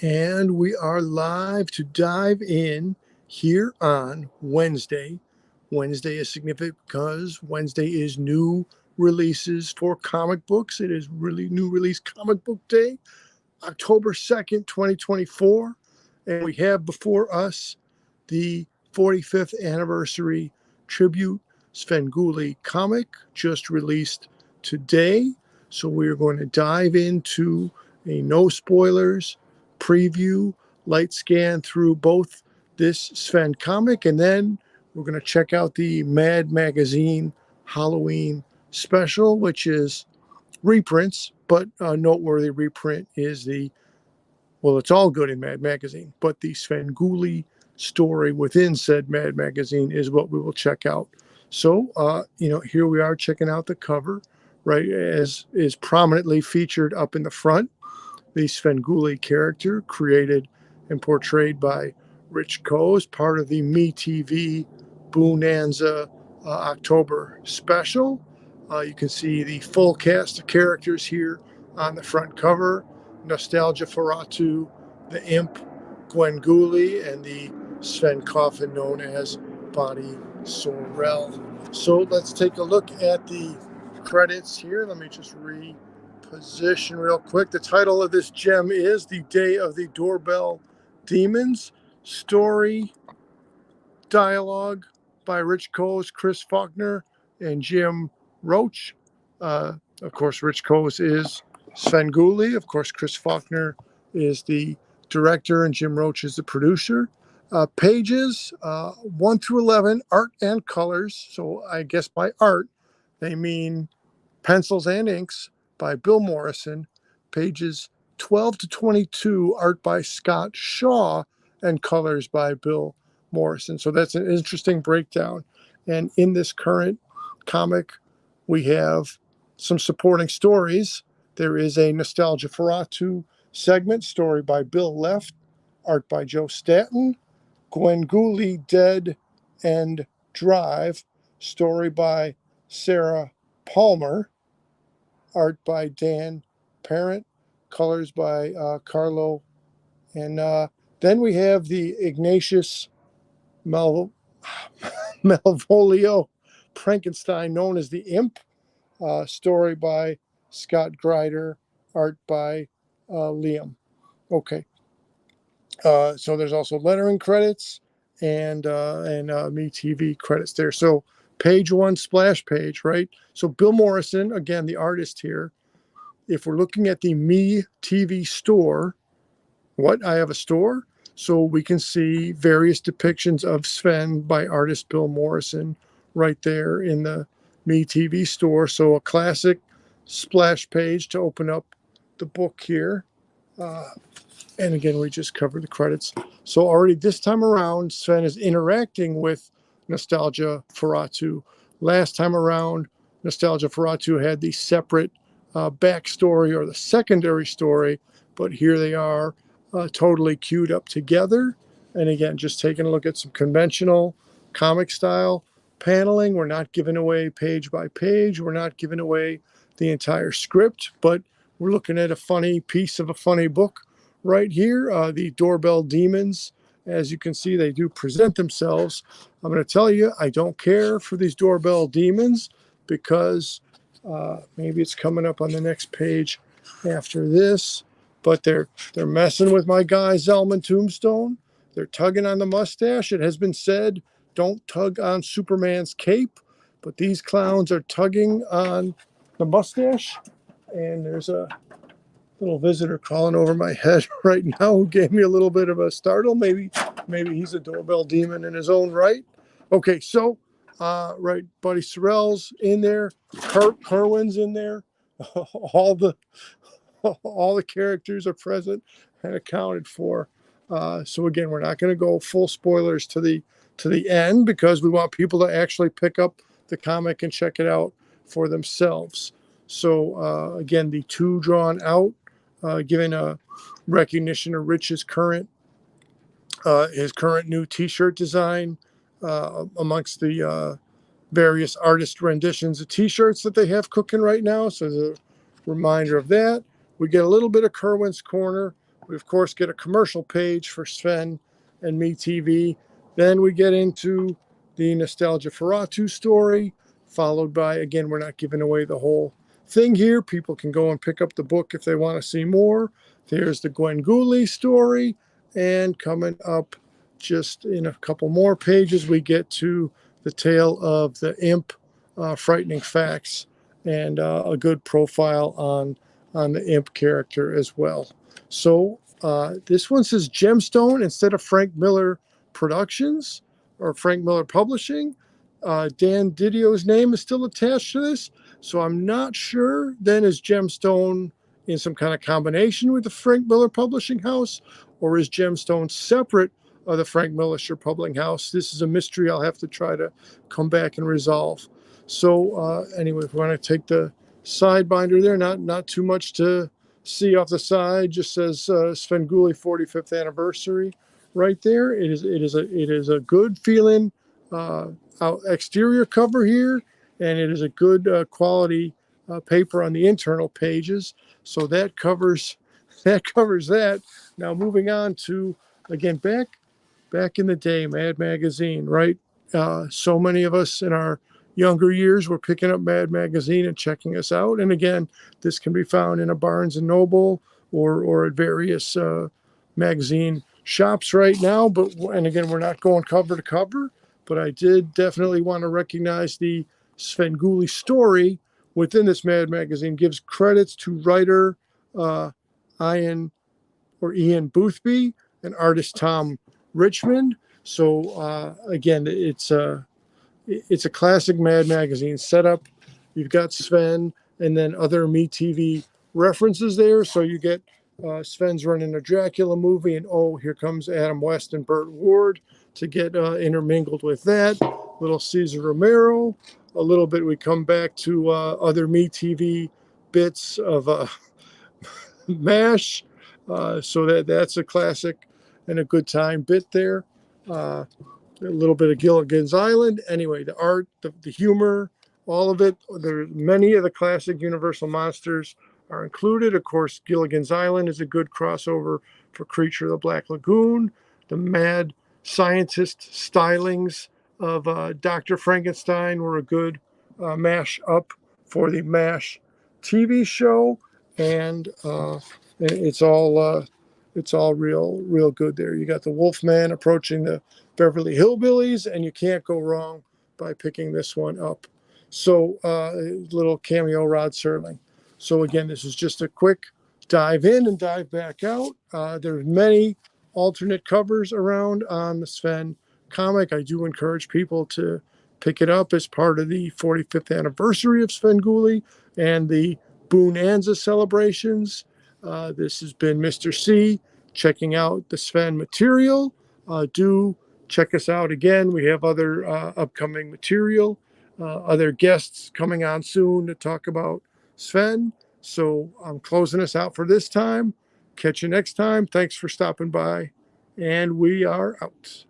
And we are live to dive in here on Wednesday. Wednesday is significant because Wednesday is new releases for comic books. It is really new release comic book day, October 2nd, 2024. And we have before us the 45th anniversary tribute Svengoolie comic just released today. So we are going to dive into a no spoilers preview, light scan through both this Sven comic, and then we're going to check out the Mad Magazine Halloween special, which is reprints, but a noteworthy reprint is it's all good in Mad Magazine, but the Svengoolie story within said Mad Magazine is what we will check out. So, here we are checking out the cover, right, as is prominently featured up in the front. The Svengoolie character, created and portrayed by Rich Coase, part of the MeTV Bonanza October special. You can see the full cast of characters here on the front cover. Nostalgia Ferratu, the Imp, Svengoolie, and the Sven Coffin known as Body Sorrel. So let's take a look at the credits here. Let me just reposition real quick. The title of this gem is The Day of the Doorbell Demons. Story, dialogue by Rich Coase, Chris Faulkner, and Jim Roach. Of course, Rich Coase is Svengoolie. Of course, Chris Faulkner is the director and Jim Roach is the producer. Pages 1 through 11, art and colors. So I guess by art, they mean pencils and inks by Bill Morrison. Pages 12 to 22, art by Scott Shaw and colors by Bill Morrison. So that's an interesting breakdown. And in this current comic, we have some supporting stories. There is a Nostalgia Ferratu segment, story by Bill Left, art by Joe Staton. Svengoolie Dead and Drive, story by Sarah Palmer, art by Dan Parent, colors by Carlo. And then we have the Ignatius Malvolio Frankenstein, known as the Imp, story by Scott Grider, art by Liam. Okay. So there's also lettering credits and MeTV credits there. So page 1, splash page, right? So Bill Morrison, again, the artist here. If we're looking at the MeTV store, I have a store? So we can see various depictions of Sven by artist Bill Morrison right there in the MeTV store. So a classic splash page to open up the book here. And again, we just covered the credits. So already this time around, Sven is interacting with Nostalgia Ferratu. Last time around, Nostalgia Ferratu had the separate backstory or the secondary story, but here they are totally queued up together. And again, just taking a look at some conventional comic style paneling. We're not giving away page by page. We're not giving away the entire script, but we're looking at a funny piece of a funny book right here. The Doorbell Demons, as you can see, they do present themselves. I'm going to tell you, I don't care for these Doorbell Demons because maybe it's coming up on the next page after this, but they're messing with my guy Zellman Tombstone. They're tugging on the mustache. It has been said, don't tug on Superman's cape, but these clowns are tugging on the mustache. And there's a little visitor crawling over my head right now who gave me a little bit of a startle. Maybe he's a doorbell demon in his own right. Okay, so right, Buddy Sorrell's in there, Kerwin's in there, all the characters are present and accounted for. So again, we're not going to go full spoilers to the end because we want people to actually pick up the comic and check it out for themselves. So again, the two drawn out, giving a recognition of Rich's his current new T-shirt design amongst the various artist renditions of T-shirts that they have cooking right now. So there's a reminder of that. We get a little bit of Kerwin's Corner We, of course, get a commercial page for Sven and Me TV. Then we get into the Nostalgia Ferratu story, followed by, again, we're not giving away the whole thing here. People can go and pick up the book if they want to see more. There's the Svengoolie story. And coming up just in a couple more pages, we get to the tale of the imp, frightening facts, and a good profile on the imp character as well. So this one says Gemstone instead of Frank Miller Productions or Frank Miller Publishing. Dan Didio's name is still attached to this, so I'm not sure then is Gemstone in some kind of combination with the Frank Miller Publishing House, or is Gemstone separate of the Frank Miller Publishing House? This is a mystery I'll have to try to come back and resolve. So anyway, if we want to take the side binder there, not too much to see off the side, just says Svengoolie 45th anniversary right there. It is a good feeling exterior cover here, and it is a good quality paper on the internal pages. So that covers that. Now moving on to, again, back in the day, Mad Magazine, right? So many of us in our younger years were picking up Mad Magazine and checking us out. And again, this can be found in a Barnes and Noble or at various magazine shops right now. And again, we're not going cover to cover, but I did definitely want to recognize the Svengoolie story within this Mad Magazine. Gives credits to writer Ian Boothby and artist Tom Richmond. So again, it's a classic Mad Magazine setup. You've got Sven and then other Me TV references there. So you get Sven's running a Dracula movie, and oh, here comes Adam West and Burt Ward to get intermingled with that. Little Cesar Romero. A little bit we come back to other Me TV bits of MASH. So that's a classic and a good time bit there. A little bit of Gilligan's Island. Anyway, the art, the humor, all of it. There, many of the classic Universal monsters are included. Of course, Gilligan's Island is a good crossover for Creature of the Black Lagoon. The mad scientist stylings of Dr. Frankenstein were a good mash up for the MASH TV show, and it's all real good there. You got the Wolfman approaching the Beverly Hillbillies, and you can't go wrong by picking this one up. So little cameo Rod Serling. So again, this is just a quick dive in and dive back out. There's many alternate covers around on the Sven comic. I do encourage people to pick it up as part of the 45th anniversary of Svengoolie and the Bonanza celebrations. This has been Mr. C checking out the Sven material. Do check us out again. We have other upcoming material, other guests coming on soon to talk about Sven. So I'm closing us out for this time. Catch you next time. Thanks for stopping by, and we are out.